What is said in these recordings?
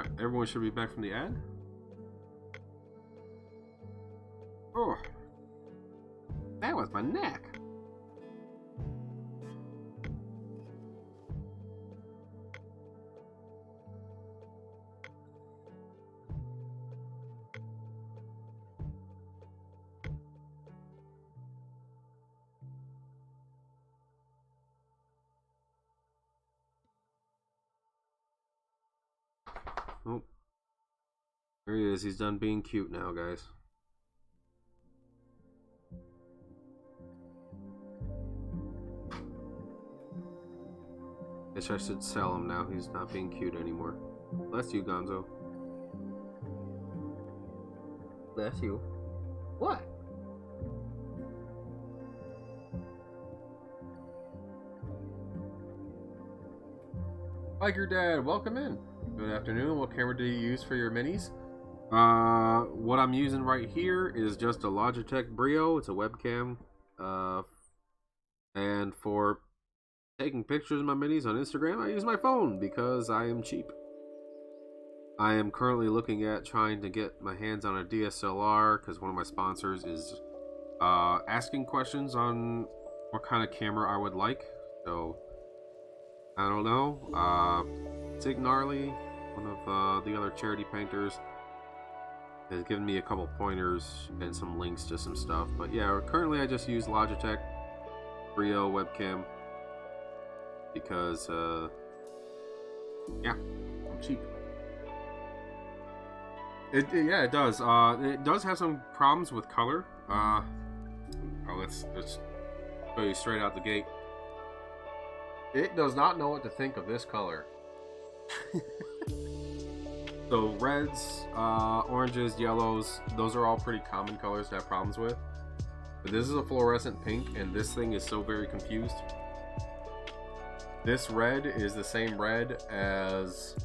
Alright, everyone should be back from the ad. Oh, that was my neck. Oh, there he is. He's done being cute now, guys. Guess I should sell him now. He's not being cute anymore. Bless you, Gonzo. Bless you. What? Biker Dad, welcome in. Good afternoon. What camera do you use for your minis? What I'm using right here is just a Logitech Brio. It's a webcam. And for taking pictures of my minis on Instagram, I use my phone because I am cheap. I am currently looking at trying to get my hands on a DSLR because one of my sponsors is asking questions on what kind of camera I would like. So I don't know. Sig Gnarly, one of the other charity painters, has given me a couple pointers and some links to some stuff. But yeah, currently I just use Logitech Brio webcam because yeah, I'm cheap. Yeah, it does. It does have some problems with color. Let's show you straight out the gate. It does not know what to think of this color. So reds, oranges, yellows, those are all pretty common colors to have problems with. But this is a fluorescent pink, and this thing is so very confused. This red is the same red as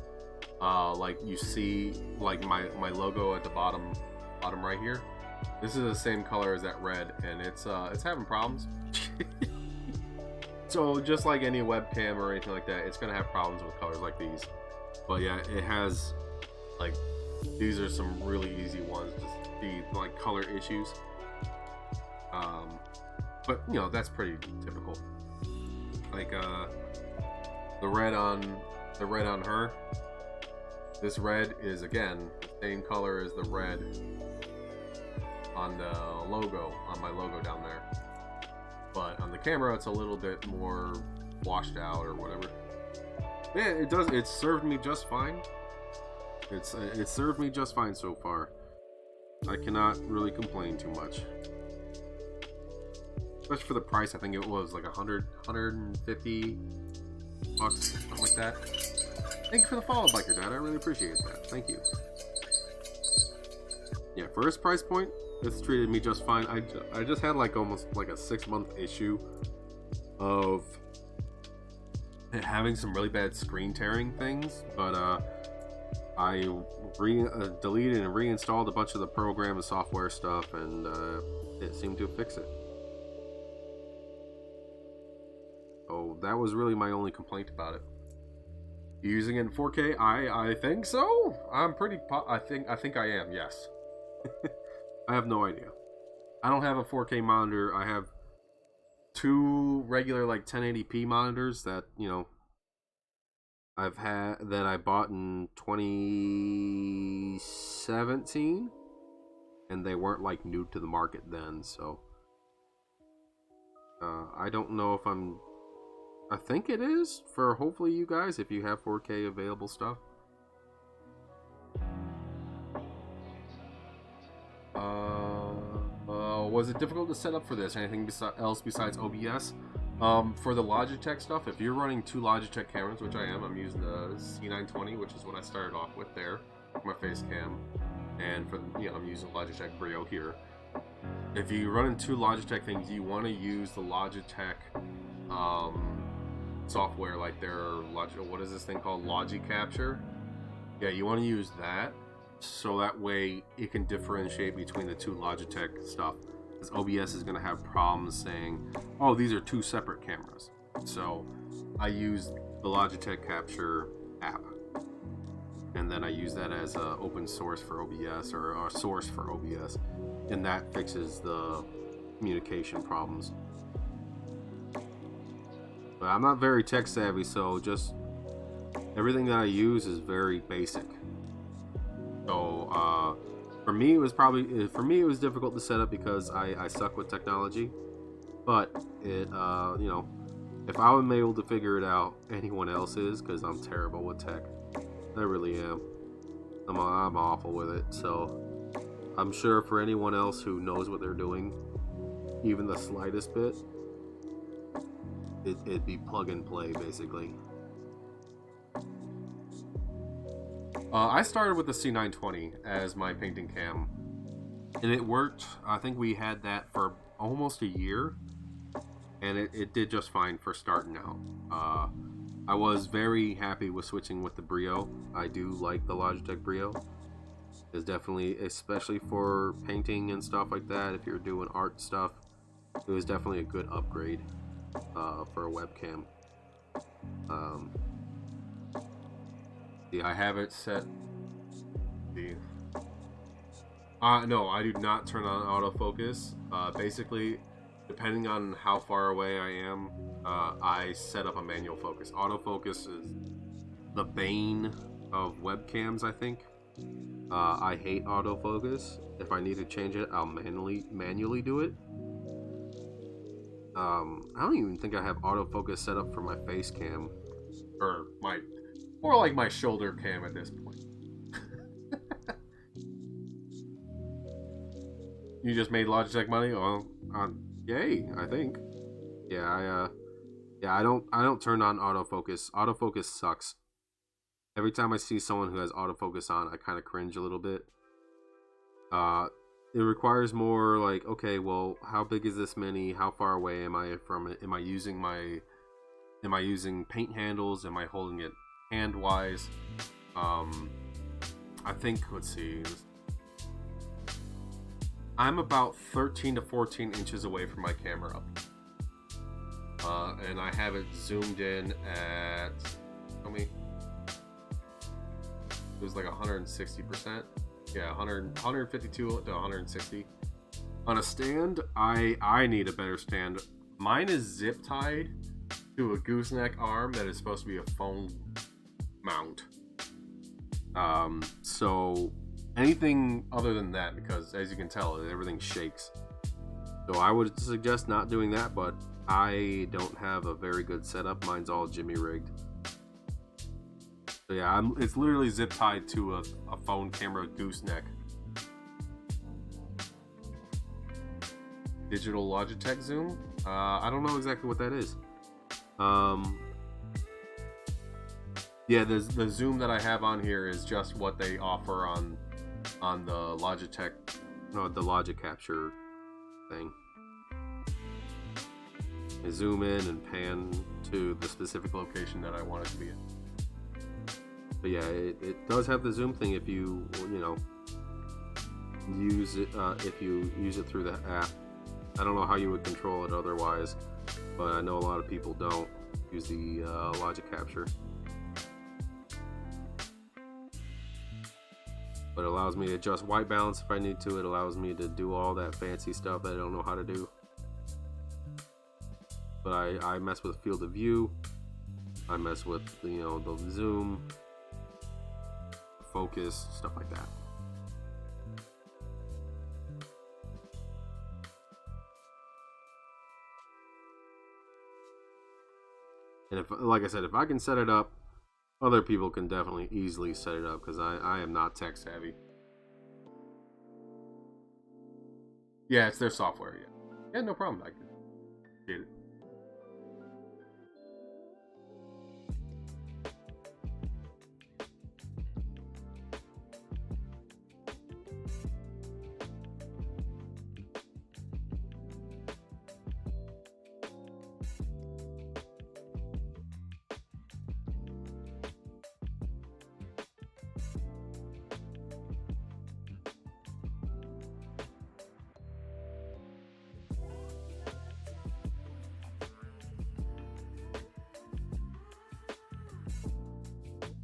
like you see like my logo at the bottom right here. This is the same color as that red, and it's having problems. So just like any webcam or anything like that, it's gonna have problems with colors like these. But yeah, it has, like, these are some really easy ones, just the like color issues. But you know, that's pretty typical. Like the red on her. This red is again the same color as the red on the logo, on my logo down there. But on the camera, it's a little bit more washed out or whatever. Yeah, it does. It's served me just fine. It's served me just fine so far. I cannot really complain too much. Especially for the price. I think it was like 150 bucks, something like that. Thank you for the follow, Biker Dad. I really appreciate that. Thank you. Yeah, for its price point, it's treated me just fine. I just had like almost like a 6-month issue of it having some really bad screen tearing things, but I deleted and reinstalled a bunch of the program and software stuff, and it seemed to fix it. So that was really my only complaint about it. Using it in 4K, I think so. I'm pretty. I think I am. Yes. I have no idea. I don't have a 4K monitor. I have 2 regular like 1080p monitors that, you know, I bought in 2017, and they weren't like new to the market then, so I don't know if I think it is for hopefully you guys if you have 4K available stuff. Was it difficult to set up for this? Anything else besides OBS? For the Logitech stuff, if you're running 2 Logitech cameras, which I am, I'm using the C920, which is what I started off with there, for my face cam, and for I'm using Logitech Brio here. If you run in 2 Logitech things, you want to use the Logitech software, like their what is this thing called, Logi Capture? Yeah, you want to use that, so that way it can differentiate between the 2 Logitech stuff. Because OBS is going to have problems saying, oh, these are 2 separate cameras. So I use the Logitech Capture app. and then I use that as a open source for OBS, or a source for OBS, and that fixes the communication problems. But I'm not very tech savvy, so just everything that I use is very basic. So for me it was difficult to set up because I suck with technology. But it you know, if I was able to figure it out, anyone else is, because I'm terrible with tech. I really am. I'm awful with it. So I'm sure for anyone else who knows what they're doing, even the slightest bit, it'd be plug and play basically. I started with the C920 as my painting cam, and it worked. I think we had that for almost a year, and it did just fine for starting out. I was very happy with switching with the Brio. I do like the Logitech Brio. It's definitely, especially for painting and stuff like that, if you're doing art stuff, it was definitely a good upgrade for a webcam. I have it set. No, I do not turn on autofocus. Basically, depending on how far away I am, I set up a manual focus. Autofocus is the bane of webcams, I think. I hate autofocus. If I need to change it, I'll manually do it. I don't even think I have autofocus set up for my face cam, or more like my shoulder cam at this point. You just made Logitech money? Well, yay! I think. Yeah, I don't turn on autofocus. Autofocus sucks. Every time I see someone who has autofocus on, I kind of cringe a little bit. It requires more like, okay, well, how big is this mini? How far away am I from it? Am I using paint handles? Am I holding it hand-wise? I think, let's see, I'm about 13 to 14 inches away from my camera. And I have it zoomed in at, it was like 160%. Yeah, 152 to 160. On a stand, I need a better stand. Mine is zip tied to a gooseneck arm that is supposed to be a phone mount. So anything other than that, because as you can tell, everything shakes. So I would suggest not doing that, but I don't have a very good setup. Mine's all Jimmy rigged. So yeah, it's literally zip tied to a phone camera gooseneck. Digital Logitech zoom? I don't know exactly what that is. Yeah, the zoom that I have on here is just what they offer on the Logitech, no, the Logic Capture thing. I zoom in and pan to the specific location that I want it to be in. But yeah, it does have the zoom thing if you use it if you use it through the app. I don't know how you would control it otherwise, but I know a lot of people don't use the Logic Capture. But it allows me to adjust white balance if I need to. It allows me to do all that fancy stuff that I don't know how to do. But I mess with field of view. I mess with the zoom, focus, stuff like that. And like I said, if I can set it up, other people can definitely easily set it up, because I am not tech savvy. Yeah, it's their software. Yeah, no problem. I can get it.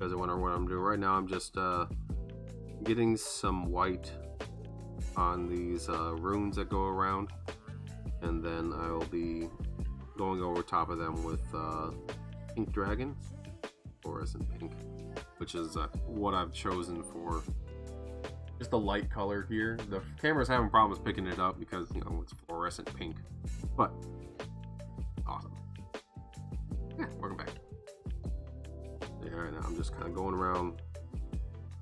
guys are wondering what I'm doing right now, I'm just getting some white on these runes that go around, and then I'll be going over top of them with pink dragon, fluorescent pink, which is what I've chosen for just a light color here. The camera's having problems picking it up because, you know, it's fluorescent pink, but awesome. Yeah, welcome back. Yeah, right now I'm just kind of going around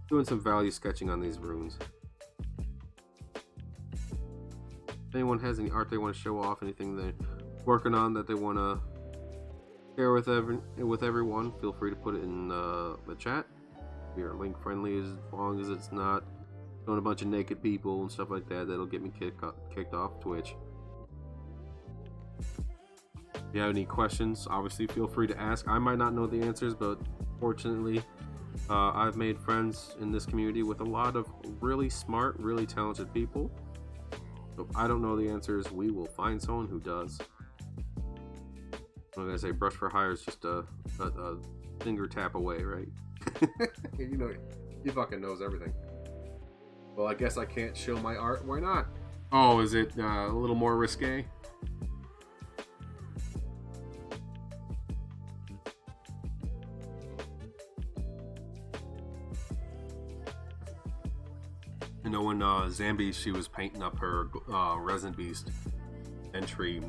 doing some value sketching on these runes. If anyone has any art they want to show off, anything they're working on that they want to share with everyone, feel free to put it in the chat. We are link friendly as long as it's not showing a bunch of naked people and stuff like that. That'll get me kicked off Twitch. If you have any questions, obviously feel free to ask. I might not know the answers, but fortunately I've made friends in this community with a lot of really smart, really talented people. So if I don't know the answers, we will find someone who does. I'm gonna say brush for hire is just a finger tap away, right? You know, he fucking knows everything. Well, I guess I can't show my art. Why not? Oh, is it a little more risque? You know, when Zambi, she was painting up her Resin Beast entry,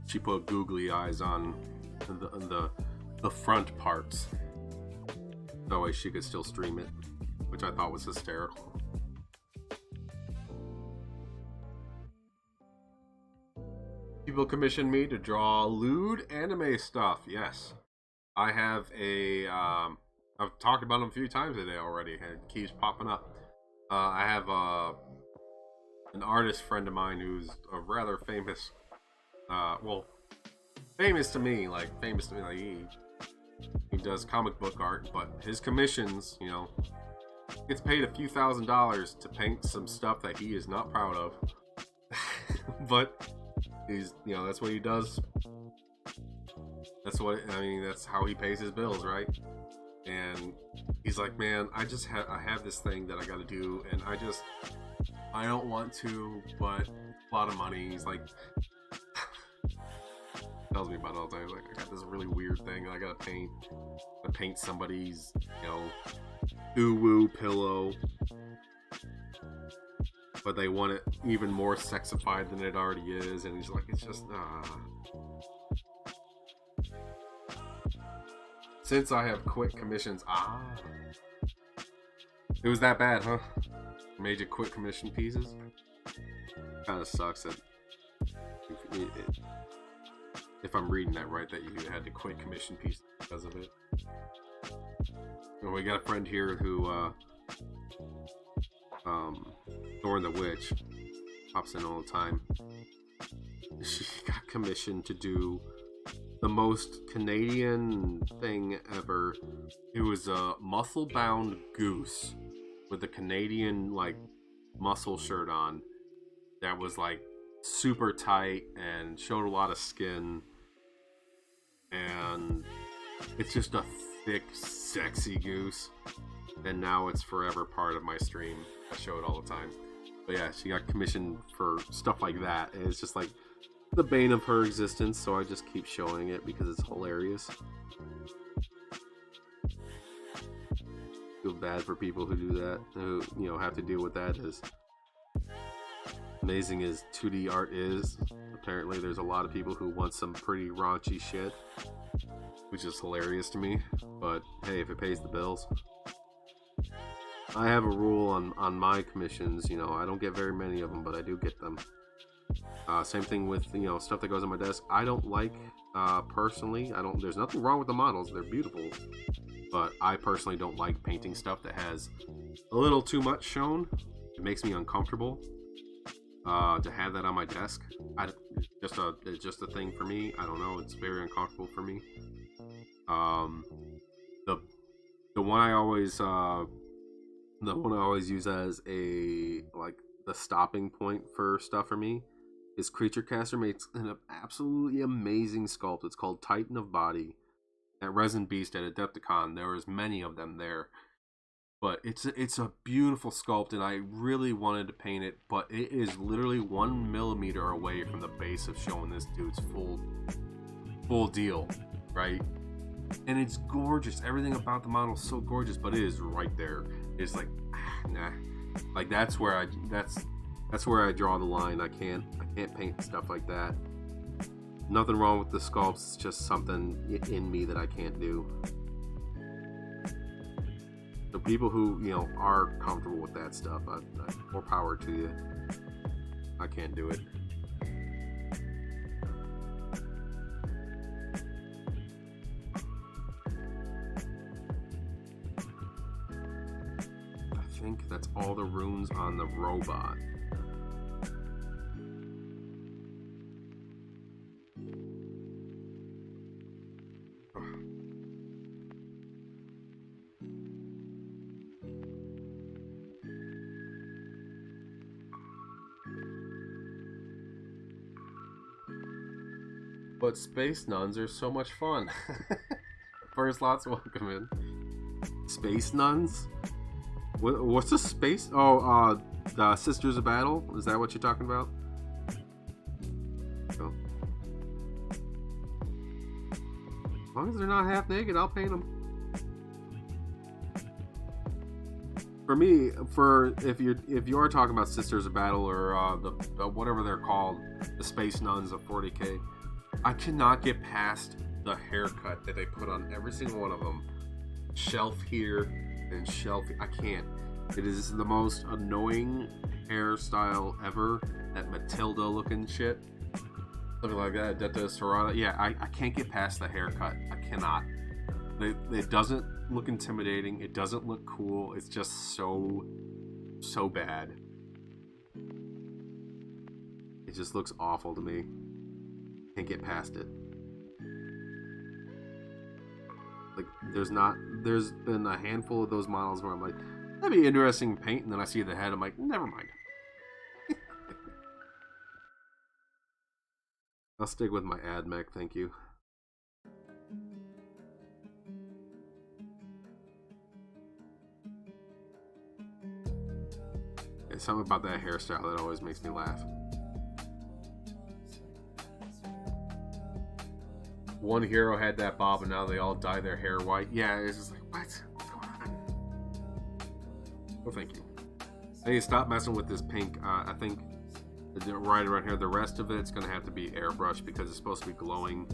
she put googly eyes on the front parts. That way she could still stream it, which I thought was hysterical. People commissioned me to draw lewd anime stuff. Yes, I have a I've talked about them a few times today already. It keeps popping up. I have an artist friend of mine who's a rather famous, well, famous to me, like he does comic book art, but his commissions, you know, gets paid a few $1,000s to paint some stuff that he is not proud of. But he's, you know, that's what he does. That's what, I mean, that's how he pays his bills, right? And he's like, man, I have this thing that I gotta do, and I don't want to, but a lot of money. He's like, tells me about it all the time. Like, I got this really weird thing I gotta paint. I paint somebody's, you know, uwu pillow, but they want it even more sexified than it already is, and he's like, it's just Since I have quit commissions, it was that bad, huh? Made you quit commission pieces? Kind of sucks that if I'm reading that right, that you had to quit commission pieces because of it. And we got a friend here who, Thorn the Witch, pops in all the time. She got commissioned to do the most Canadian thing ever. It was a muscle-bound goose with a Canadian, like, muscle shirt on that was, like, super tight and showed a lot of skin. And it's just a thick, sexy goose. And now it's forever part of my stream. I show it all the time. But yeah, she got commissioned for stuff like that. And it's just like the bane of her existence, so I just keep showing it because it's hilarious. Feel bad for people who do that, who, you know, have to deal with that. As amazing as 2D art is, apparently there's a lot of people who want some pretty raunchy shit, which is hilarious to me. But hey, if it pays the bills. I have a rule on my commissions, you know, I don't get very many of them, but I do get them. Same thing with, you know, stuff that goes on my desk. I don't like, personally, there's nothing wrong with the models, they're beautiful, but I personally don't like painting stuff that has a little too much shown. It makes me uncomfortable to have that on my desk. It's just a thing for me. I don't know, it's very uncomfortable for me. The one I always use as a, like, the stopping point for stuff for me is Creature Caster makes an absolutely amazing sculpt. It's called Titan of Body, at Resin Beast at Adepticon. There was many of them there. But it's a beautiful sculpt, and I really wanted to paint it, but it is literally 1 millimeter away from the base of showing this dude's full deal, right? And it's gorgeous. Everything about the model is so gorgeous, but it is right there. It's like, nah. Like that's where I draw the line. I can't paint stuff like that. Nothing wrong with the sculpts. It's just something in me that I can't do. So people who, you know, are comfortable with that stuff, more power to you. I can't do it. I think that's all the runes on the robot. But space nuns are so much fun. First lots welcome in. Space nuns? What's a space? Oh, the Sisters of Battle? Is that what you're talking about? Oh. As long as they're not half naked, I'll paint them. For me, if you are talking about Sisters of Battle or the whatever they're called, the space nuns of 40K, I cannot get past the haircut that they put on every single one of them. Shelf here and shelf here. I can't. It is the most annoying hairstyle ever. That Matilda looking shit. Something like that. Detta Serrata. Yeah, I can't get past the haircut. I cannot. It doesn't look intimidating. It doesn't look cool. It's just so bad. It just looks awful to me. Can't get past it. Like there's been a handful of those models where I'm like, that'd be interesting to paint, and then I see the head, I'm like, never mind. I'll stick with my AdMech, thank you. There's something about that hairstyle that always makes me laugh. One hero had that bob, and now they all dye their hair white. Yeah, it's just like, what? What's going on? Well, thank you. I need to stop messing with this pink. I think right around here, the rest of it's going to have to be airbrushed because it's supposed to be glowing,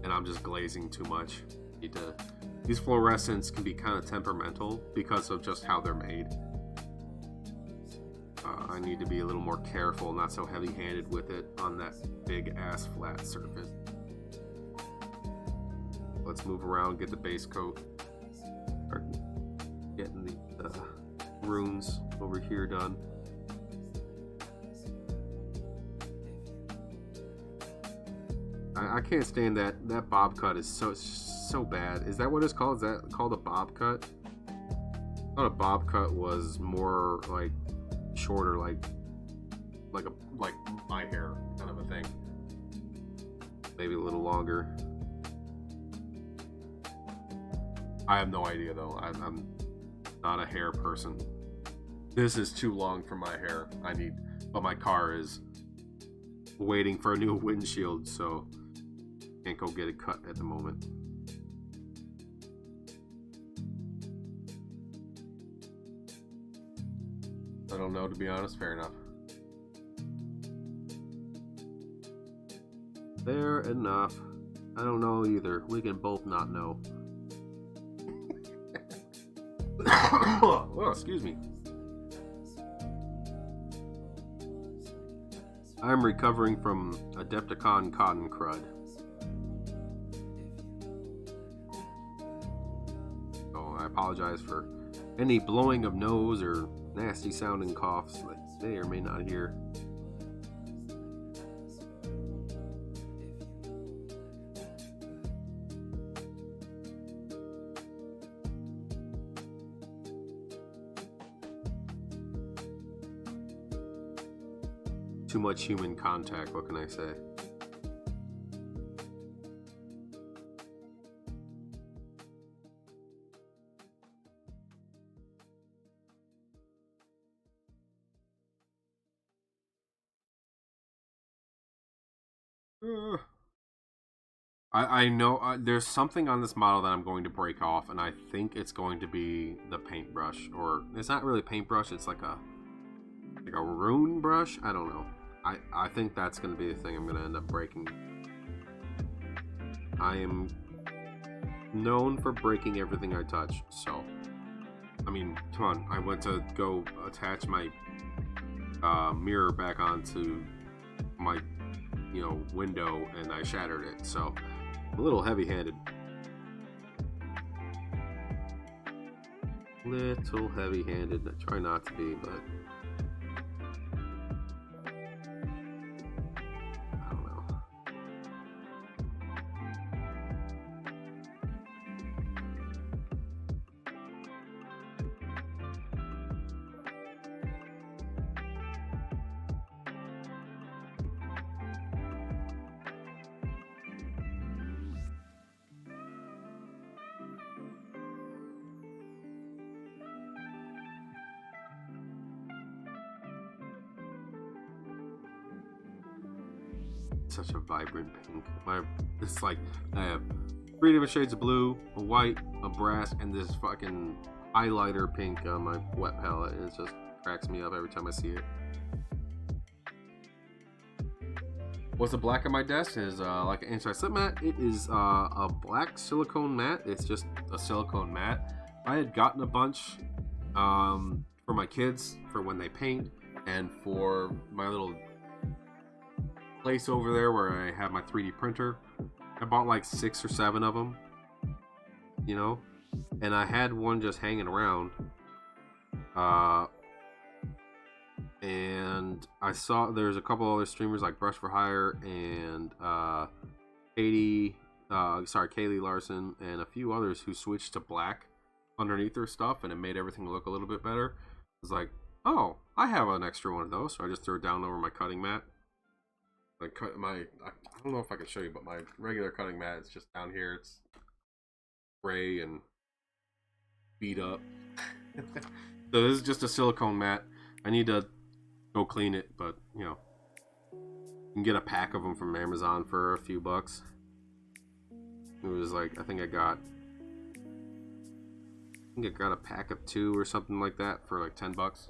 and I'm just glazing too much. These fluorescents can be kind of temperamental because of just how they're made. I need to be a little more careful, not so heavy-handed with it on that big-ass flat surface. Let's move around, get the base coat. Start getting the runes over here done. I can't stand that bob cut is so bad. Is that what it's called? Is that called a bob cut? I thought a bob cut was more like shorter, like my hair kind of a thing. Maybe a little longer. I have no idea though. I'm not a hair person. This is too long for my hair. But my car is waiting for a new windshield, so can't go get it cut at the moment. I don't know, to be honest. Fair enough. Fair enough. I don't know either. We can both not know. Oh, excuse me. I'm recovering from Adepticon cotton crud. So I apologize for any blowing of nose or nasty sounding coughs that you may or may not hear. Too much human contact, what can I say? Uh, I know there's something on this model that I'm going to break off, and I think it's going to be the paintbrush, or it's not really a paintbrush. It's like a rune brush. I don't know. I think that's going to be the thing I'm going to end up breaking. I am known for breaking everything I touch, so I mean, come on. I went to go attach my mirror back onto my window, and I shattered it, so I'm a little heavy-handed. Little heavy-handed. I try not to be, but I don't know. Such a vibrant pink. It's like I have 3 different shades of blue, a white, a brass, and this fucking highlighter pink on my wet palette, and it just cracks me up every time I see it. What's the black on my desk is like an anti-slip mat. It is a black silicone mat. It's just a silicone mat. I had gotten a bunch for my kids for when they paint, and for my little place over there where I have my 3D printer. I bought like 6 or 7 of them, and I had one just hanging around. And I saw there's a couple other streamers like Brush for Hire and Kaylee Larson and a few others who switched to black underneath their stuff, and it made everything look a little bit better. I was like, oh, I have an extra one of those, so I just threw it down over my cutting mat. I don't know if I can show you, but my regular cutting mat is just down here. It's gray and beat up. So this is just a silicone mat. I need to go clean it, but you can get a pack of them from Amazon for a few bucks. It was like I think I got a pack of 2 or something like that for like $10.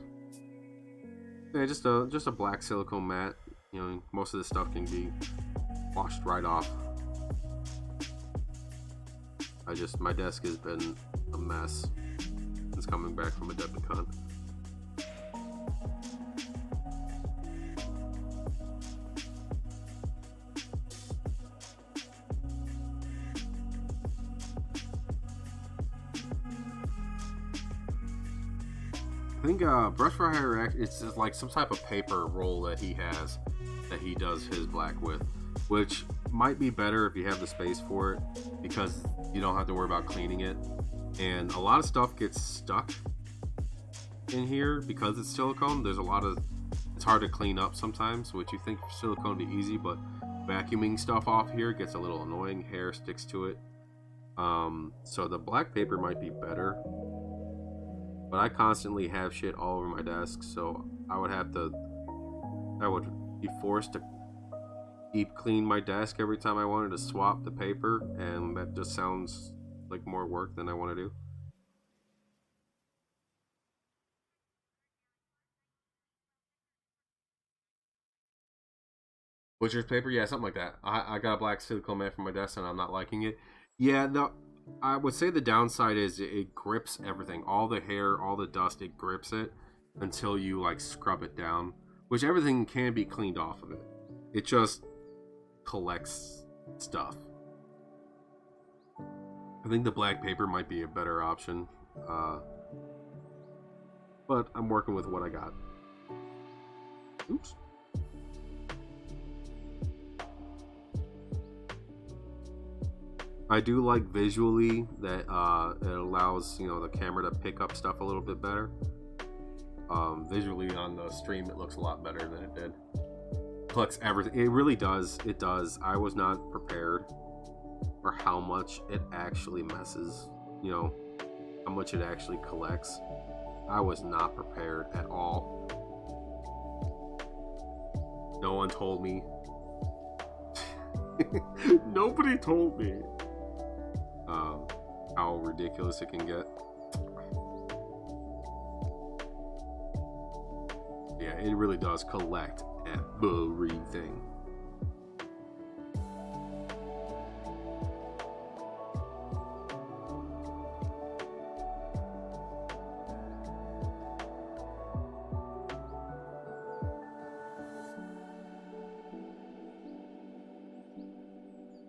Yeah, just a black silicone mat. Most of the stuff can be washed right off. My desk has been a mess since coming back from a Adepticon. I think Brush for Hire, it's just like some type of paper roll that he has that he does his black with, which might be better if you have the space for it, because you don't have to worry about cleaning it. And a lot of stuff gets stuck in here because it's silicone. It's hard to clean up sometimes, which you think silicone would be easy, but vacuuming stuff off here gets a little annoying. Hair sticks to it. So the black paper might be better, but I constantly have shit all over my desk, so I would be forced to deep clean my desk every time I wanted to swap the paper, and that just sounds like more work than I want to do. Butcher's paper, yeah, something like that. I got a black silicone mat for my desk, and I'm not liking it. Yeah, I would say the downside is it grips everything, all the hair, all the dust. It grips it until you like scrub it down, which everything can be cleaned off of it. It just collects stuff. I think the black paper might be a better option, but I'm working with what I got. Oops. I do like visually that it allows the camera to pick up stuff a little bit better. Visually on the stream, it looks a lot better than it did. Collects everything. It really does. It does. I was not prepared for how much it actually messes. How much it actually collects. I was not prepared at all. No one told me. Nobody told me how ridiculous it can get. Yeah, it really does collect everything.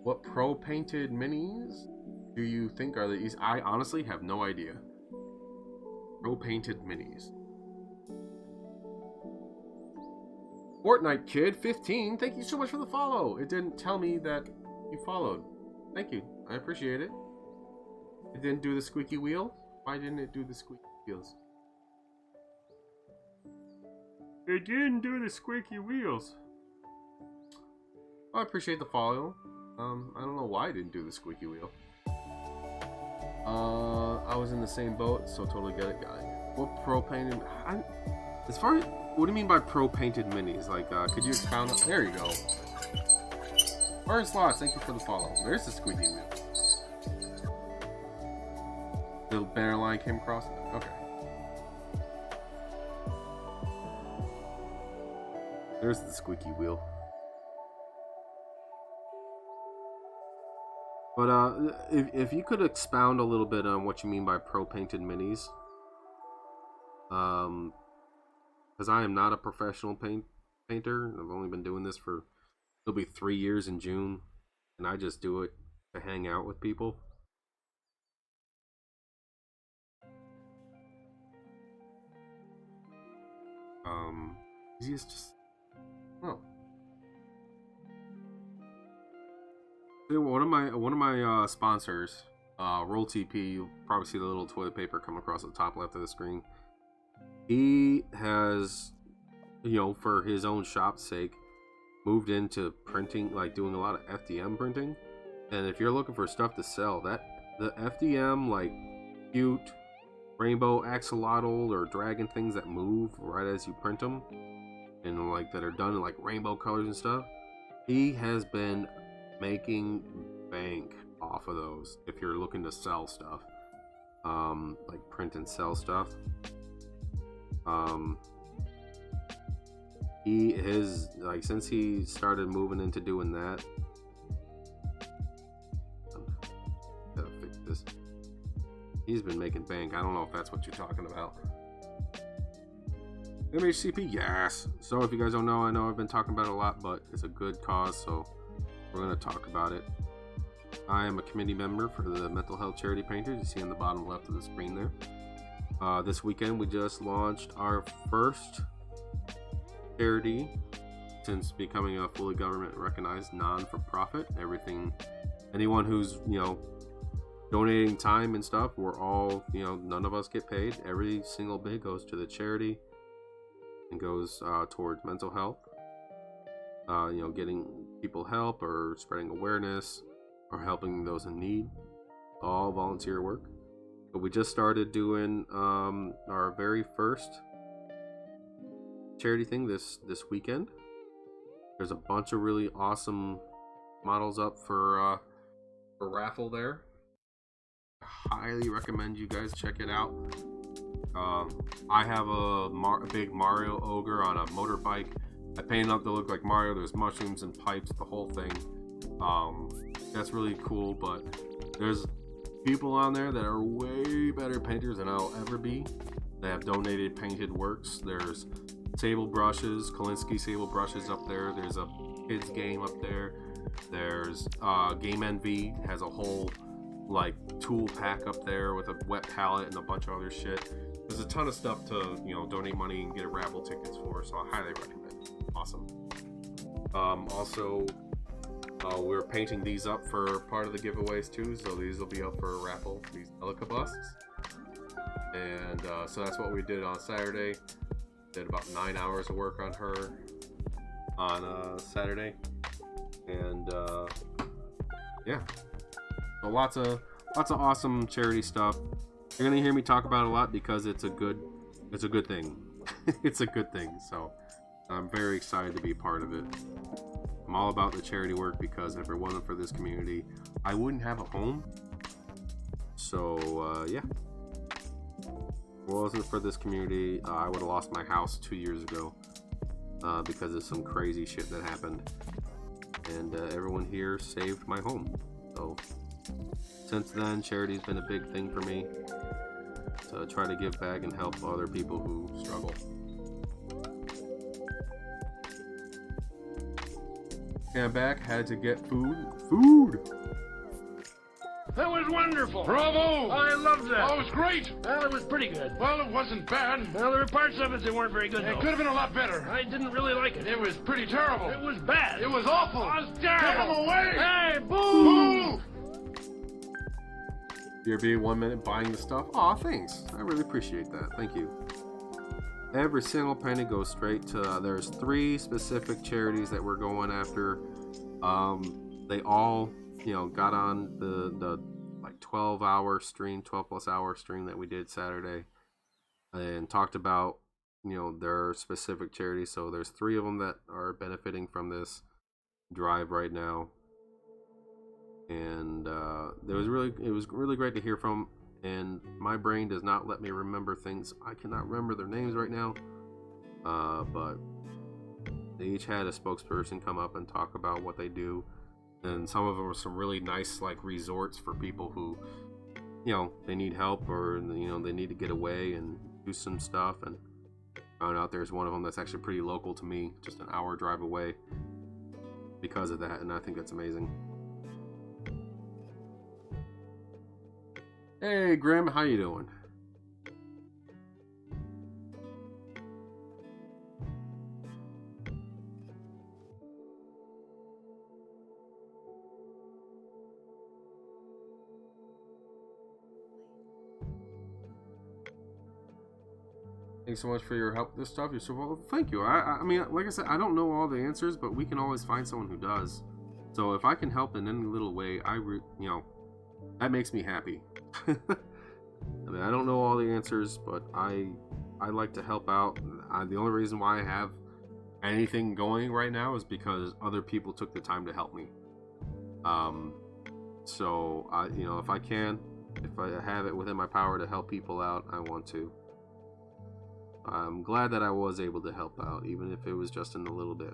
What pro painted minis do you think are the easy? I honestly have no idea. Pro painted minis. Fortnite Kid 15, thank you so much for the follow. It didn't tell me that you followed. Thank you. I appreciate it. It didn't do the squeaky wheel? Why didn't it do the squeaky wheels? It didn't do the squeaky wheels. Well, I appreciate the follow. I don't know why I didn't do the squeaky wheel. I was in the same boat, so totally get it, guy. What pro painted? As far as what do you mean by pro painted minis? Like, could you expound on? There you go. Burn Slots, thank you for the follow. There's the squeaky wheel. The banner line came across. Okay. There's the squeaky wheel. But if you could expound a little bit on what you mean by pro painted minis, because I am not a professional painter. I've only been doing this for it'll be 3 years in June, and I just do it to hang out with people. Easiest just One of my sponsors, Roll TP. You'll probably see the little toilet paper come across the top left of the screen. He has, for his own shop's sake, moved into printing, like doing a lot of FDM printing. And if you're looking for stuff to sell, the FDM, like cute rainbow axolotl or dragon things that move right as you print them, and like that are done in like rainbow colors and stuff, he has been making bank off of those. If you're looking to sell stuff, like print and sell stuff, he has, like, since he started moving into doing that, gotta fix this. He's been making bank. I don't know if that's what you're talking about. MHCP, yes. So if you guys don't know, I know I've been talking about it a lot, but it's a good cause, so we're going to talk about it. I am a committee member for the Mental Health Charity Painters. You see on the bottom left of the screen there. This weekend we just launched our first charity since becoming a fully government recognized non-for-profit. Anyone who's, donating time and stuff, we're all, none of us get paid. Every single bit goes to the charity and goes towards mental health. Getting people help or spreading awareness or helping those in need. All volunteer work. But we just started doing our very first charity thing this weekend. There's a bunch of really awesome models up for raffle there. Highly recommend you guys check it out. I have a big Mario ogre on a motorbike. I painted up to look like Mario. There's mushrooms and pipes, the whole thing. That's really cool, but there's people on there that are way better painters than I'll ever be. They have donated painted works. There's sable brushes, Kolinsky sable brushes up there. There's a kids game up there. There's Game Envy has a whole tool pack up there with a wet palette and a bunch of other shit. There's a ton of stuff to donate money and get raffle tickets for, so I highly recommend. Awesome. Also, we're painting these up for part of the giveaways too, so these will be up for a raffle. These Delica busts, and so that's what we did on Saturday. Did about 9 hours of work on her on Saturday, and yeah. So lots of awesome charity stuff. You're gonna hear me talk about it a lot because it's a good thing. It's a good thing. So I'm very excited to be part of it. I'm all about the charity work because if it wasn't for this community, I wouldn't have a home. So, yeah. If it wasn't for this community, I would have lost my house 2 years ago because of some crazy shit that happened. And everyone here saved my home. So, since then, charity's been a big thing for me. To try to give back and help other people who struggle. Okay, I'm back. Had to get food. That was wonderful. Bravo! I loved that. Oh, it was great. Well, it was pretty good. Well, it wasn't bad. Well, there were parts of it that weren't very good, It though. could have been a lot better. I didn't really like it. It was pretty terrible. It was bad. It was awful. It was Take terrible. him away. Hey, boo! Boo! You're being 1 minute buying the stuff. Aw, thanks. I really appreciate that. Thank you. Every single penny goes straight to. There's 3 specific charities that we're going after. They all, got on the like 12-hour stream, 12+ hour stream that we did Saturday, and talked about their specific charities. So there's 3 of them that are benefiting from this drive right now. And it was really great to hear from, and my brain does not let me remember things. I cannot remember their names right now, but they each had a spokesperson come up and talk about what they do, and some of them were some really nice like resorts for people who they need help, or they need to get away and do some stuff. And found out there's one of them that's actually pretty local to me, just an hour drive away because of that, and I think that's amazing. Hey Grim, how you doing? Thanks so much for your help with this stuff. You're so well. Thank you. I mean, like I said, I don't know all the answers, but we can always find someone who does. So if I can help in any little way, that makes me happy. I mean, I don't know all the answers, but I like to help out. The only reason why I have anything going right now is because other people took the time to help me. So if I can, if I have it within my power to help people out, I want to. I'm glad that I was able to help out, even if it was just in a little bit.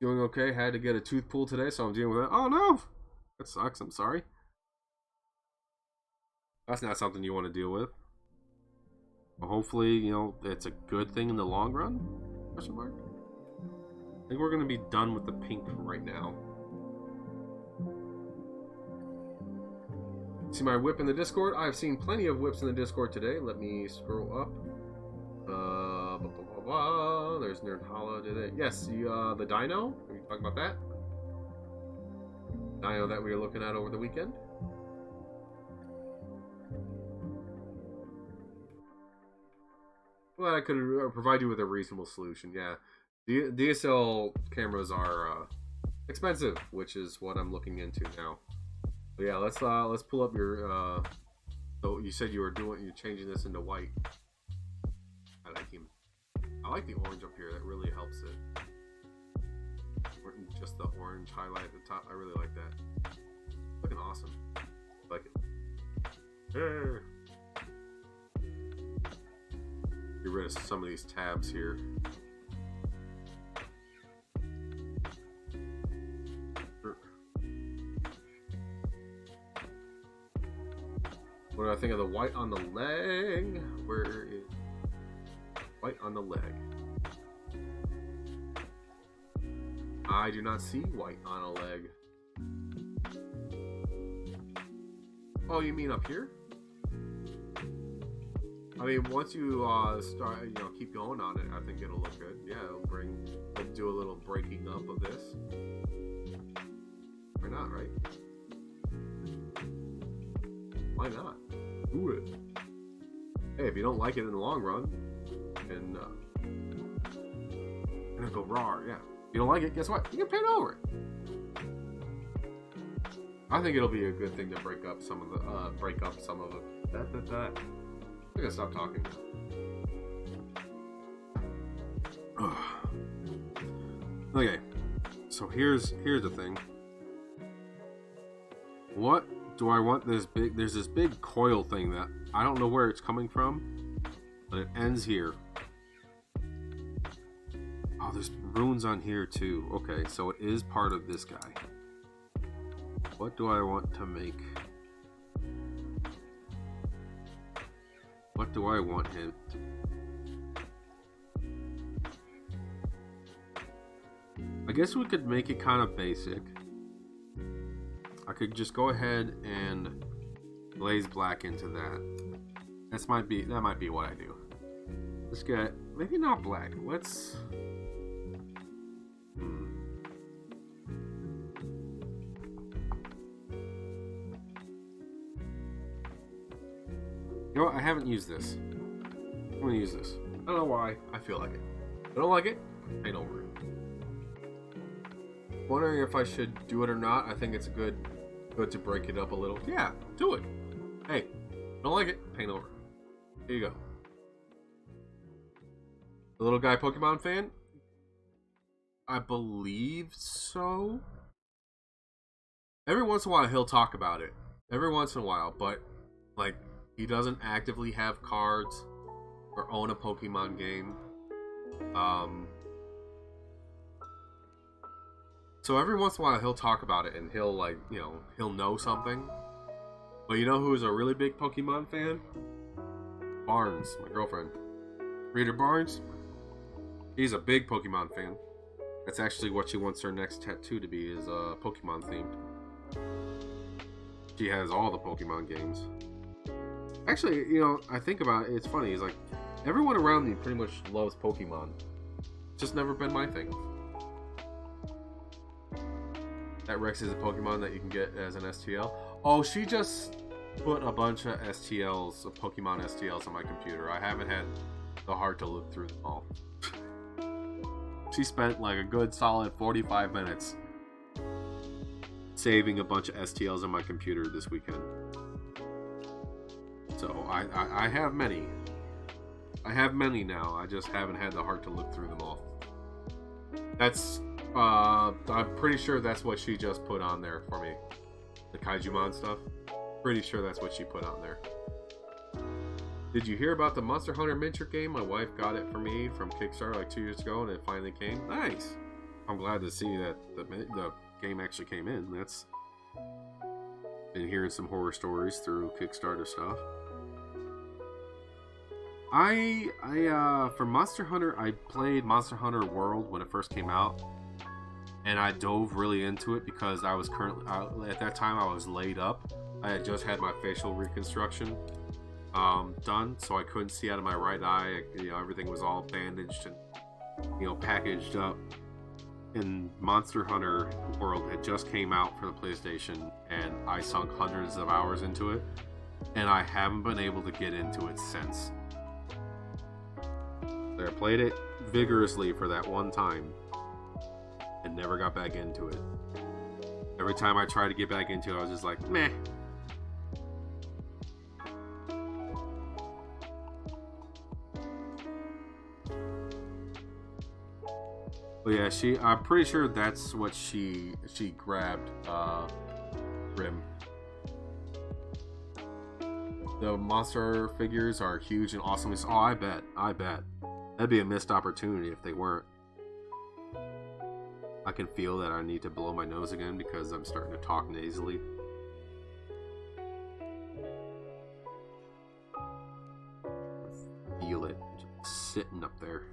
Doing okay. Had to get a tooth pulled today, so I'm dealing with it. Oh no! That sucks. I'm sorry. That's not something you want to deal with. Well, hopefully, it's a good thing in the long run? Question mark? I think we're going to be done with the pink right now. See my whip in the Discord? I've seen plenty of whips in the Discord today. Let me scroll up. There's Nerd Holla today. Yes, the dino. Are you talking about that? Dino that we were looking at over the weekend. Well, I could provide you with a reasonable solution. Yeah, DSL cameras are expensive, which is what I'm looking into now. But yeah, let's pull up your. So you said you're changing this into white. I like him. I like the orange up here. That really helps it. Just the orange highlight at the top. I really like that. Looking awesome. Like it. Get rid of some of these tabs here. What do I think of the white on the leg? Where is white on the leg? I do not see white on a leg. Oh, you mean up here? I mean, once you start, keep going on it, I think it'll look good. Yeah, it'll do a little breaking up of this. Why not, right? Why not? Do it. Hey, if you don't like it in the long run, and it'll go raw, yeah. If you don't like it, guess what? You can paint over it. I think it'll be a good thing to break up some of the I gotta stop talking. Okay, so here's the thing. What do I want this big? There's this big coil thing that I don't know where it's coming from, but it ends here. Oh, there's runes on here too. Okay, so it is part of this guy. What do I want to make? What do I want him to? I guess we could make it kind of basic. I could just go ahead and blaze black into that. That might be what I do. Let's get, maybe not black. Let's You know what? I haven't used this. I'm gonna use this. I don't know why. I feel like it. I don't like it. Ain't over it. Wondering if I should do it or not. I think it's good to break it up a little. Yeah, do it. Hey, don't like it? Paint over. Here you go. The little guy Pokemon fan? I believe so. Every once in a while he'll talk about it. Every once in a while, but like he doesn't actively have cards or own a Pokemon game. So every once in a while he'll talk about it and he'll like, you know, he'll know something. But you know who's a really big Pokemon fan? Barnes, my girlfriend. Reader Barnes. He's a big Pokemon fan. That's actually what she wants her next tattoo to be, is Pokemon themed. She has all the Pokemon games. Actually, you know, I think about it, it's funny. It's like, everyone around me pretty much loves Pokemon. It's just never been my thing. That Rex is a Pokemon that you can get as an STL. Oh, she just put a bunch of STLs, of Pokemon STLs on my computer. I haven't had the heart to look through them all. She spent like a good solid 45 minutes saving a bunch of STLs on my computer this weekend. So I have many. I have many now. I just haven't had the heart to look through them all. That's I'm pretty sure that's what she just put on there for me. The Kaijumon stuff. Pretty sure that's what she put on there. Did you hear about the Monster Hunter miniature game? My wife got it for me from Kickstarter like 2 years ago, and it finally came. Nice. I'm glad to see that the game actually came in. That's been hearing some horror stories through Kickstarter stuff. For Monster Hunter, I played Monster Hunter World when it first came out, and I dove really into it because I was currently at that time I was laid up. I had just had my facial reconstruction done, so I couldn't see out of my right eye. You know, everything was all bandaged and, you know, packaged up. And Monster Hunter World had just came out for the PlayStation, and I sunk hundreds of hours into it, and I haven't been able to get into it since. I played it vigorously for that one time and never got back into it. Every time I tried to get back into it, I was just like, meh. But yeah, I'm pretty sure that's what she grabbed, Grim. The monster figures are huge and awesome. Oh, I bet. That'd be a missed opportunity if they weren't. I can feel that I need to blow my nose again because I'm starting to talk nasally. Feel it just sitting up there.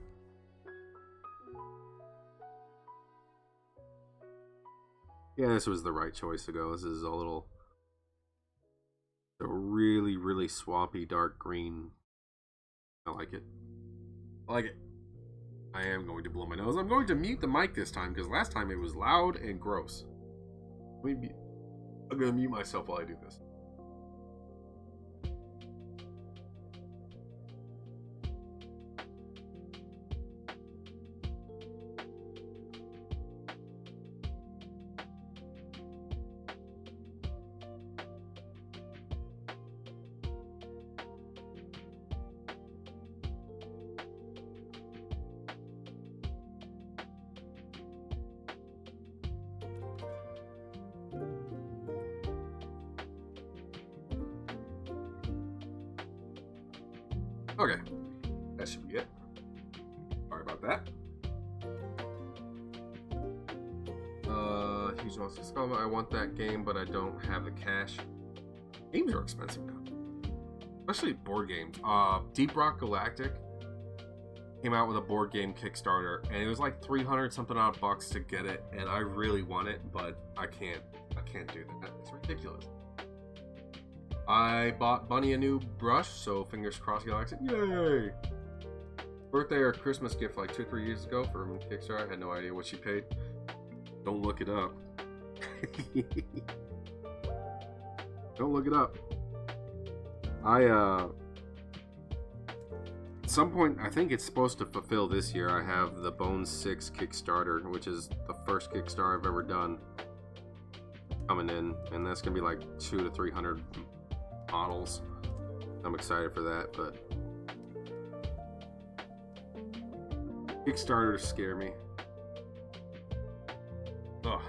Yeah, this was the right choice to go. This is a really, really swampy dark green. I like it. I am going to blow my nose. I'm going to mute the mic this time because last time it was loud and gross. I'm going to mute myself while I do this. Okay, that should be it. Sorry about that. Huge Monster Skull. I want that game, but I don't have the cash. Games are expensive now, especially board games. Deep Rock Galactic came out with a board game Kickstarter, and it was like 300 something odd bucks to get it, and I really want it, but I can't do that. It's ridiculous. I bought Bunny a new brush, so fingers crossed Galactic. Yay! Birthday or Christmas gift like 2 or 3 years ago from Kickstarter. I had no idea what she paid. Don't look it up. Don't look it up. At some point, I think it's supposed to fulfill this year. I have the Bones 6 Kickstarter, which is the first Kickstarter I've ever done, coming in, and that's gonna be like 200 to 300 models. I'm excited for that, but Kickstarters scare me. Ugh.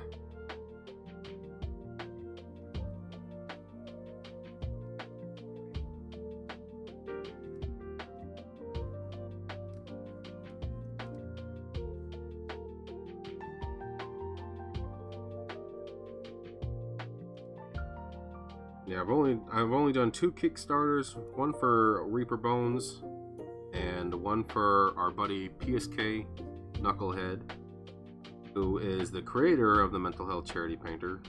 Yeah, I've only done 2 Kickstarters, one for Reaper Bones and one for our buddy PSK Knucklehead, who is the creator of the Mental Health Charity Painter,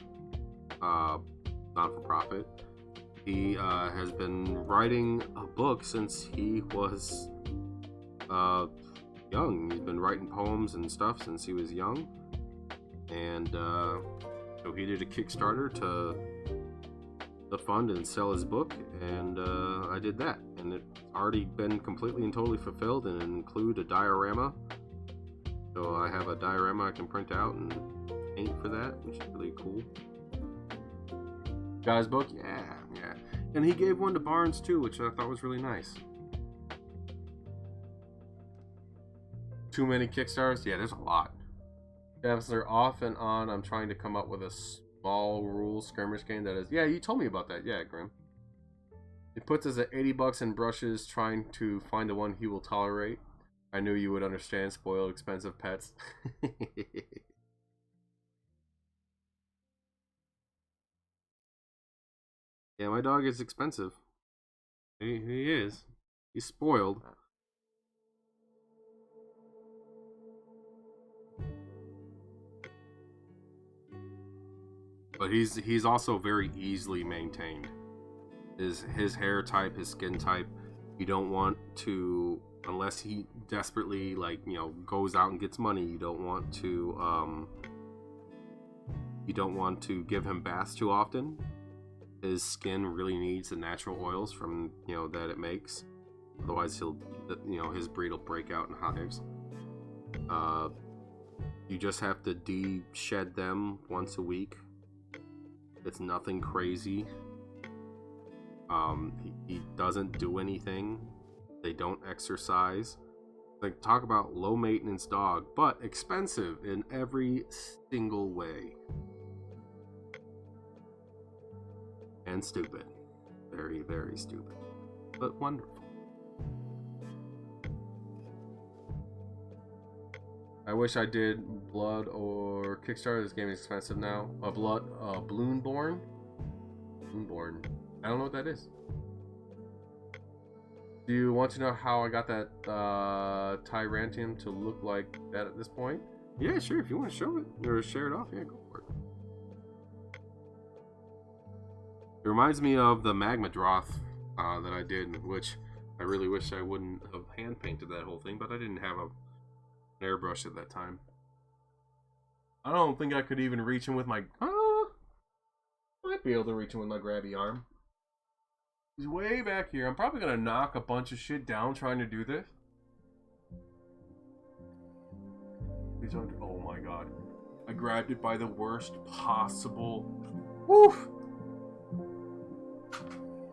not-for-profit. He has been writing a book since he was young. He's been writing poems and stuff since he was young, and so he did a Kickstarter to fund and sell his book, and I did that, and it's already been completely and totally fulfilled, and include a diorama. So I have a diorama I can print out and paint for that, which is really cool. Got his book? Yeah. And he gave one to Barnes too, which I thought was really nice. Too many Kickstarters? Yeah, there's a lot. Devs are off and on. I'm trying to come up with a small rule skirmish game that is. Yeah, you told me about that. Yeah, Grim. It puts us at $80 in brushes, trying to find the one he will tolerate. I knew you would understand. Spoiled, expensive pets. Yeah, my dog is expensive. He is. He's spoiled. But he's also very easily maintained. His hair type, his skin type, you don't want to, unless he desperately, like, you know, goes out and gets money, you don't want to give him baths too often. His skin really needs the natural oils from, you know, that it makes. Otherwise his breed will break out in hives. You just have to de-shed them once a week. It's nothing crazy. He doesn't do anything. They don't exercise. Like, talk about low maintenance dog, but expensive in every single way. And stupid. Very, very stupid. But wonderful. I wish I did Blood or Kickstarter. This game is expensive now. Bloomborn? Bloomborn. I don't know what that is. Do you want to know how I got that Tyrantium to look like that at this point? Yeah, sure. If you want to show it or share it off, yeah, go for it. It reminds me of the Magma Droth that I did, which I really wish I wouldn't have hand painted that whole thing, but I didn't have an airbrush at that time. I don't think I could even reach him with my... might be able to reach him with my grabby arm. He's way back here. I'm probably going to knock a bunch of shit down trying to do this. Oh my god. I grabbed it by the worst possible... Woof!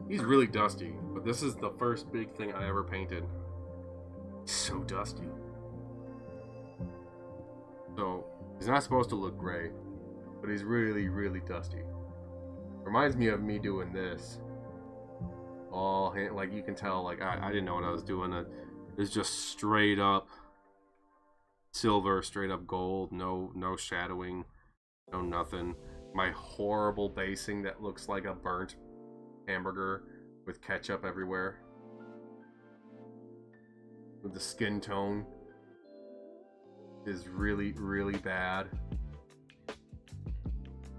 He's really dusty, but this is the first big thing I ever painted. He's so dusty. So, he's not supposed to look gray, but he's really, really dusty. Reminds me of me doing this. all hand, like you can tell, like I didn't know what I was doing. It's just straight up silver, straight up gold, no shadowing, no nothing. My horrible basing that looks like a burnt hamburger with ketchup everywhere. With the skin tone is really, really bad.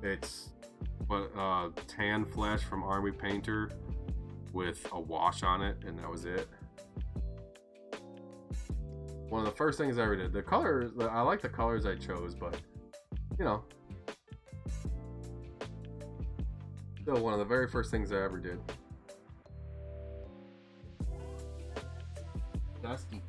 It's tan flesh from Army Painter with a wash on it, and that was it. One of the first things I ever did. The colors, I like the colors I chose, but you know, still one of the very first things I ever did. Dusty.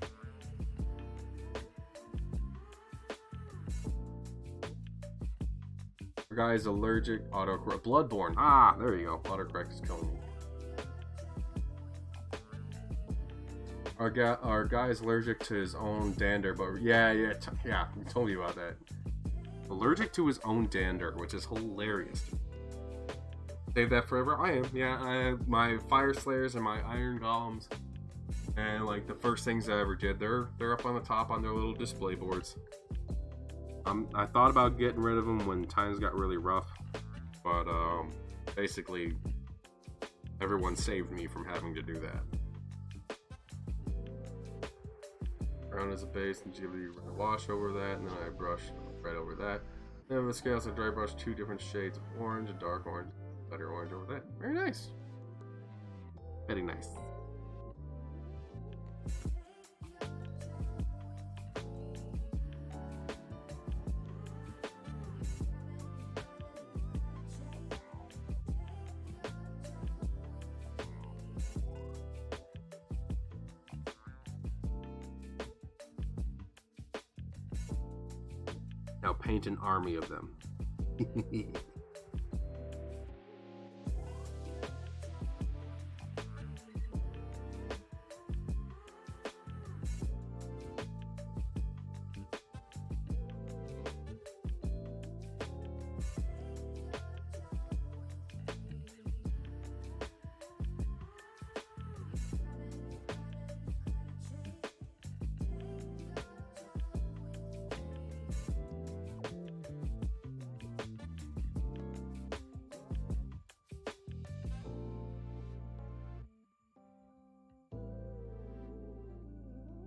Our guy is allergic, autocorrect, bloodborne. Ah, there you go. Autocorrect is killing me. Our guy is allergic to his own dander, but yeah, you told me about that. Allergic to his own dander, which is hilarious. Save that forever. I am. Yeah, I have my fire slayers and my iron golems, and like the first things I ever did, they're up on the top on their little display boards. I thought about getting rid of them when times got really rough, but basically everyone saved me from having to do that. Brown as a base, and usually wash over that, and then I brush right over that. Then with the scales, I dry brush 2 different shades of orange, a dark orange, lighter orange over that. Very nice. Very nice. Now paint an army of them.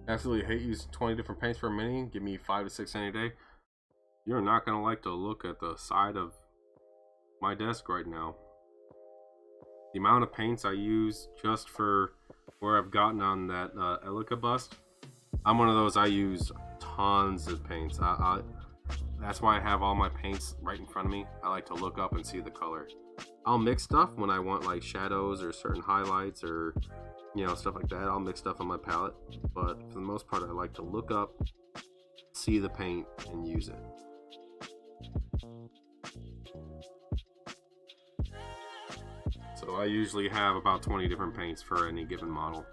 Absolutely hate using 20 different paints for a mini. Give me 5 to 6 any day. You're not gonna like to look at the side of my desk right now. The amount of paints I use just for where I've gotten on that Elica bust. I'm one of those, I use tons of paints. That's why I have all my paints right in front of me. I like to look up and see the color. I'll mix stuff when I want like shadows or certain highlights or stuff like that. I'll mix stuff on my palette, but for the most part I like to look up, see the paint, and use it. So I usually have about 20 different paints for any given model.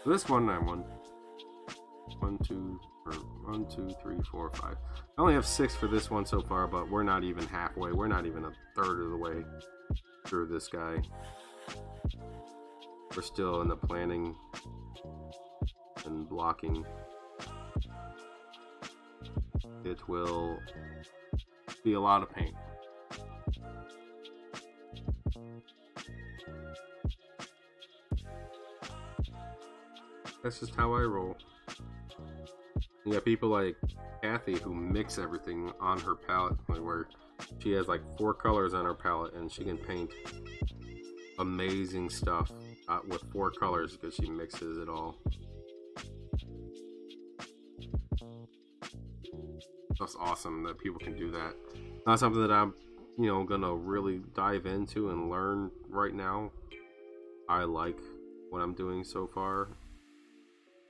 For this one, I won 1, 2, 3, 4, 5. I only have 6 for this one so far, but we're not even halfway. We're not even a third of the way through this guy. We're still in the planning and blocking. It will be a lot of paint. That's just how I roll. You got people like Kathy who mix everything on her palette, like where she has like 4 colors on her palette and she can paint amazing stuff with 4 colors because she mixes it all. That's awesome that people can do that. Not something that I'm, gonna really dive into and learn right now. I like what I'm doing so far.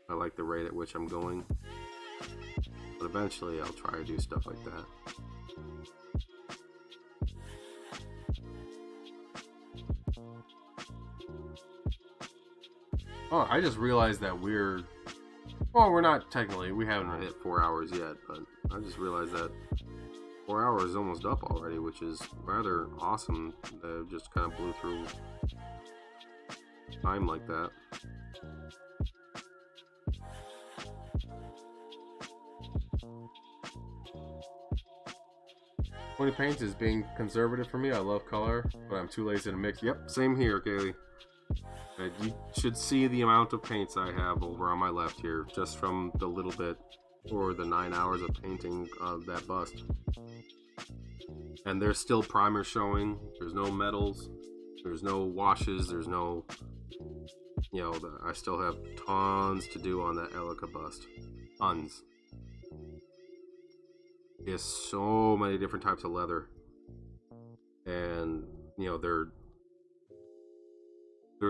I like the rate at which I'm going. But eventually I'll try to do stuff like that. Oh, I just realized that we're not technically, we haven't hit 4 hours yet, but I just realized that 4 hours is almost up already, which is rather awesome. That just kind of blew through time like that. 20 paints is being conservative for me. I love color, but I'm too lazy to mix. Yep, same here, Kaylee. You should see the amount of paints I have over on my left here, just from the little bit or the 9 hours of painting of that bust. And there's still primer showing. There's no metals. There's no washes. There's no, you know, I still have tons to do on that Elica bust. Tons. There's so many different types of leather, and you know they're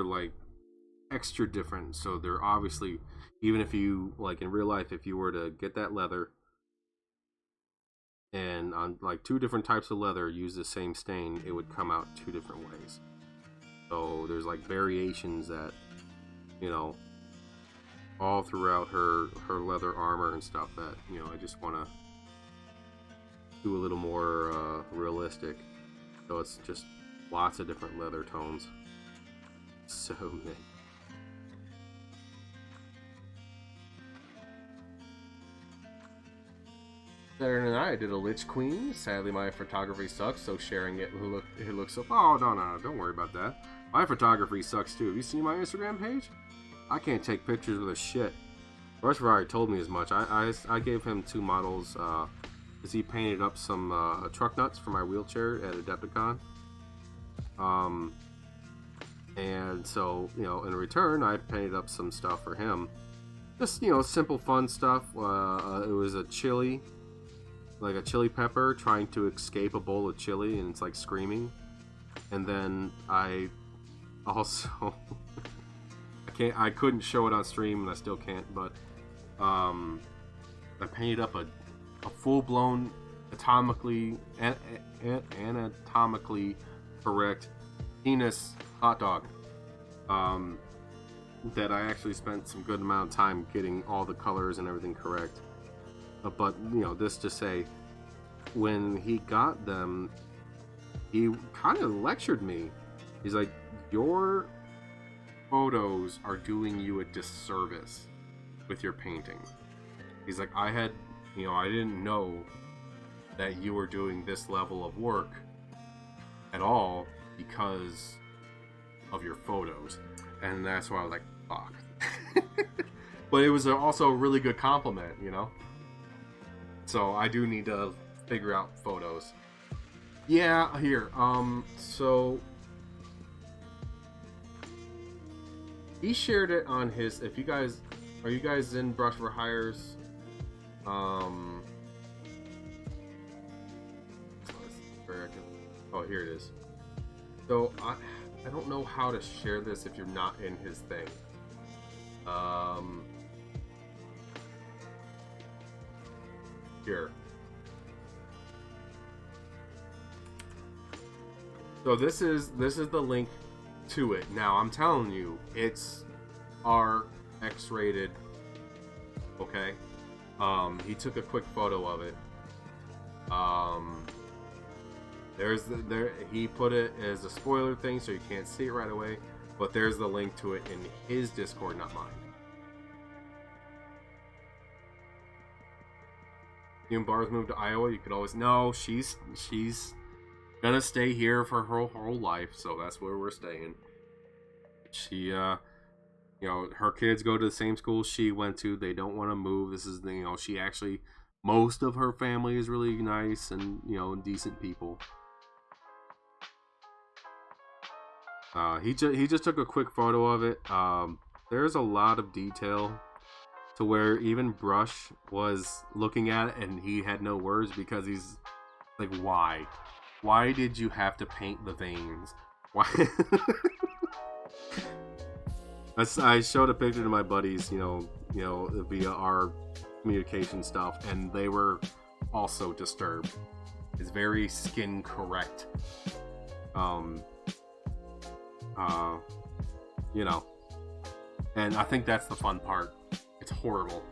like extra different. So they're obviously, even if you like in real life, if you were to get that leather and on like 2 different types of leather use the same stain, it would come out 2 different ways. So there's like variations that, you know, all throughout her leather armor and stuff that, you know, I just want to do a little more realistic. So it's just lots of different leather tones. So many. Saturday night I did a Lich Queen. Sadly my photography sucks, so sharing it looks so. Oh no, don't worry about that. My photography sucks too. Have you seen my Instagram page? I can't take pictures with a shit. Rush Ferrari told me as much. I gave him 2 models because he painted up some truck nuts for my wheelchair at Adepticon. And so, you know, in return, I painted up some stuff for him. Just, you know, simple fun stuff. It was a chili, like a chili pepper trying to escape a bowl of chili, and it's like screaming. And then I also, I couldn't show it on stream, and I still can't, but I painted up a full-blown anatomically correct penis hot dog that I actually spent some good amount of time getting all the colors and everything correct. But you know, this to say, when he got them, he kind of lectured me. He's like, your photos are doing you a disservice with your painting. He's like, I didn't know that you were doing this level of work at all because of your photos. And that's why I was like, fuck. But it was also a really good compliment, you know? So I do need to figure out photos. Yeah, here. So he shared it on his. If you guys are you guys in Brush for Hires? Oh, here it is. So I don't know how to share this if you're not in his thing. Here. So this is the link to it. Now I'm telling you, it's X-rated. Okay. He took a quick photo of it. He put it as a spoiler thing, so you can't see it right away. But there's the link to it in his Discord, not mine. You and Bars moved to Iowa. You could always she's gonna stay here for her whole life, so that's where we're staying. She, you know, her kids go to the same school she went to. They don't want to move. This is she actually, most of her family is really nice and decent people. He just took a quick photo of it. There's a lot of detail to where even Brush was looking at it and he had no words, because he's like, why did you have to paint the veins? Why? I showed a picture to my buddies, via our communication stuff, and they were also disturbed. It's very skin correct. And I think that's the fun part. It's horrible.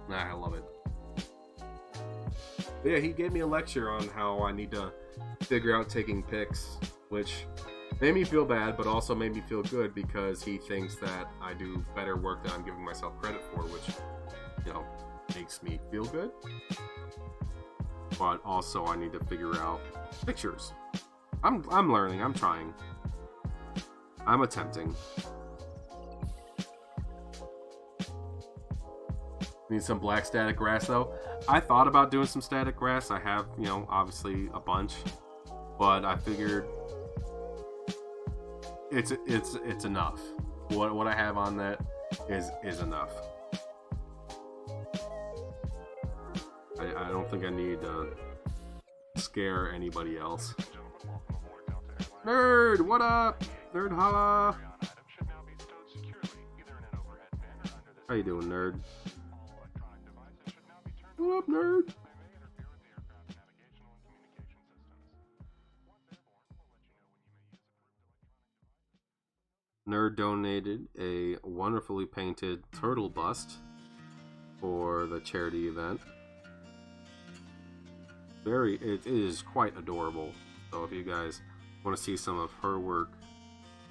I love it. But yeah, he gave me a lecture on how I need to figure out taking pics, which Made me feel bad, but also made me feel good because he thinks that I do better work than I'm giving myself credit for, which, you know, makes me feel good. But also I need to figure out pictures. I'm learning, I'm trying. I'm attempting. Need some black static grass though. I thought about doing some static grass. I have, you know, obviously a bunch, but I figured it's enough. What I have on that is enough. I don't think I need to scare anybody else. Nerd, what up? Nerd holla. How you doing, nerd? What up, nerd? Nerd donated a wonderfully painted turtle bust for the charity event. It is quite adorable. So if you guys want to see some of her work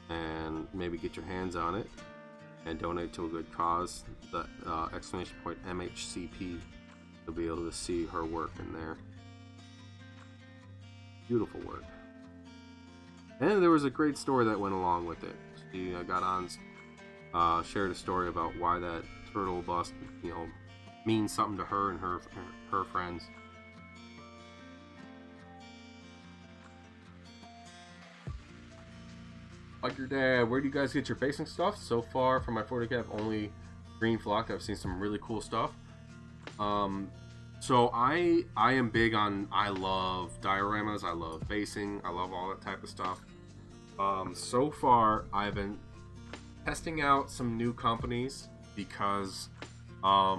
and maybe get your hands on it and donate to a good cause, the exclamation point MHCP, you'll be able to see her work in there. Beautiful work. And there was a great story that went along with it. She got on, shared a story about why that turtle bust, you know, means something to her and her friends. Like your dad, where do you guys get your basing stuff? So far from my 40 cap, only green flock. I've seen some really cool stuff. So I am big on, I love dioramas, I love basing, I love all that type of stuff. So far I've been testing out some new companies because I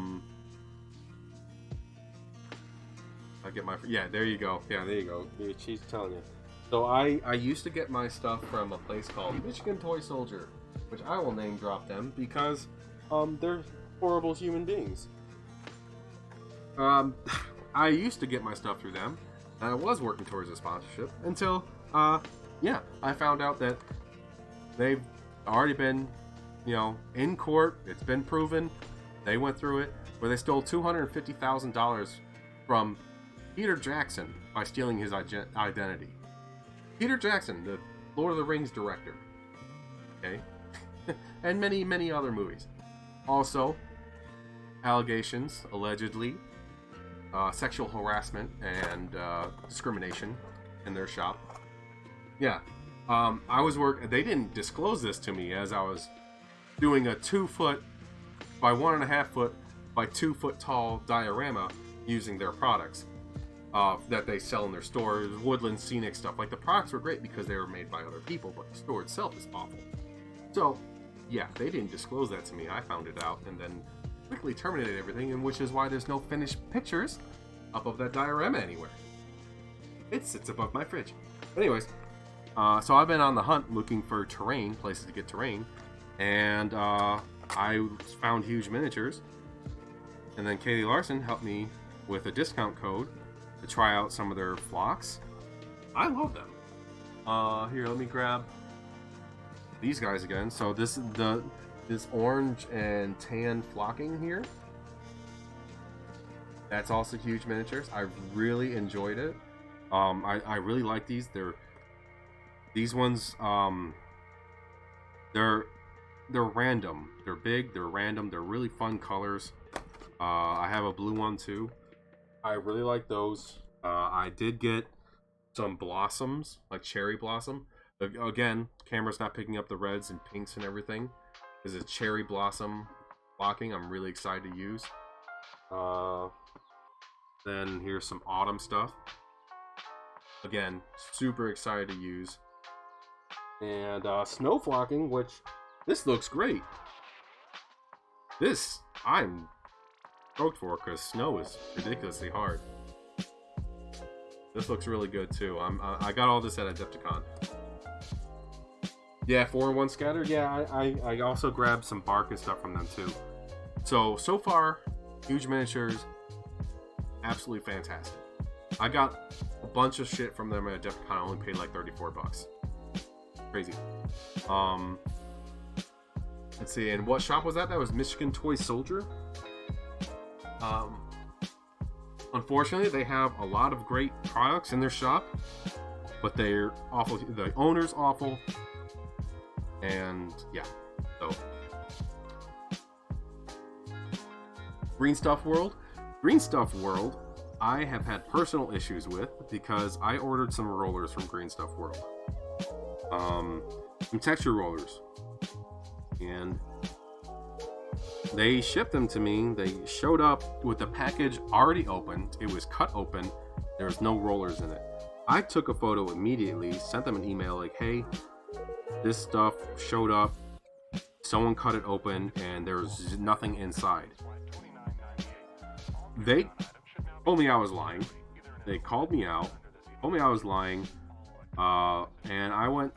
get my, yeah, there you go. Yeah, there you go. She's telling you. So I used to get my stuff from a place called Michigan Toy Soldier, which I will name drop them because they're horrible human beings. I used to get my stuff through them, and I was working towards a sponsorship until yeah, I found out that they've already been, you know, in court. It's been proven. They went through it, where they stole $250,000 from Peter Jackson by stealing his identity. Peter Jackson, the Lord of the Rings director, okay, and many, many other movies. Also, allegations, allegedly, sexual harassment and discrimination in their shop. Yeah, I was they didn't disclose this to me as I was doing a 2 foot by 1.5 foot by 2 foot tall diorama using their products. That they sell in their stores, woodland scenic stuff. Like, the products were great because they were made by other people, but the store itself is awful. So, yeah, they didn't disclose that to me. I found it out and then quickly terminated everything, and which is why there's no finished pictures up of that diorama anywhere. It sits above my fridge. Anyways, so I've been on the hunt looking for terrain, places to get terrain, and I found Huge Miniatures, and then Katie Larson helped me with a discount code to try out some of their flocks. I love them. Here, let me grab these guys again. So this is this orange and tan flocking here. That's also Huge Miniatures. I really enjoyed it. I really like these. These ones, they're random. They're big. They're random. They're really fun colors. I have a blue one too. I really like those. I did get some blossoms, like cherry blossom. Again, camera's not picking up the reds and pinks and everything. This is cherry blossom flocking. I'm really excited to use. Then here's some autumn stuff. Again, super excited to use. And snow flocking, which this looks great. This I'm stoked for because snow is ridiculously hard. This looks really good too. I got all this at Adepticon. Yeah, 4-in-1 scatter. Yeah, I also grabbed some bark and stuff from them too. So far, Huge Miniatures, absolutely fantastic. I got a bunch of shit from them at Adepticon. I only paid like $34. Crazy. Let's see, and what shop was that? That was Michigan Toy Soldier. Unfortunately, they have a lot of great products in their shop, but they're awful. The owner's awful, and yeah. So, Green Stuff World. Green Stuff World, I have had personal issues with because I ordered some rollers from Green Stuff World. Some texture rollers. And they shipped them to me. They showed up with the package already opened. It was cut open. There was no rollers in it. I took a photo immediately, sent them an email like, hey, this stuff showed up. Someone cut it open and there was nothing inside. They told me I was lying. They called me out, told me I was lying. And I went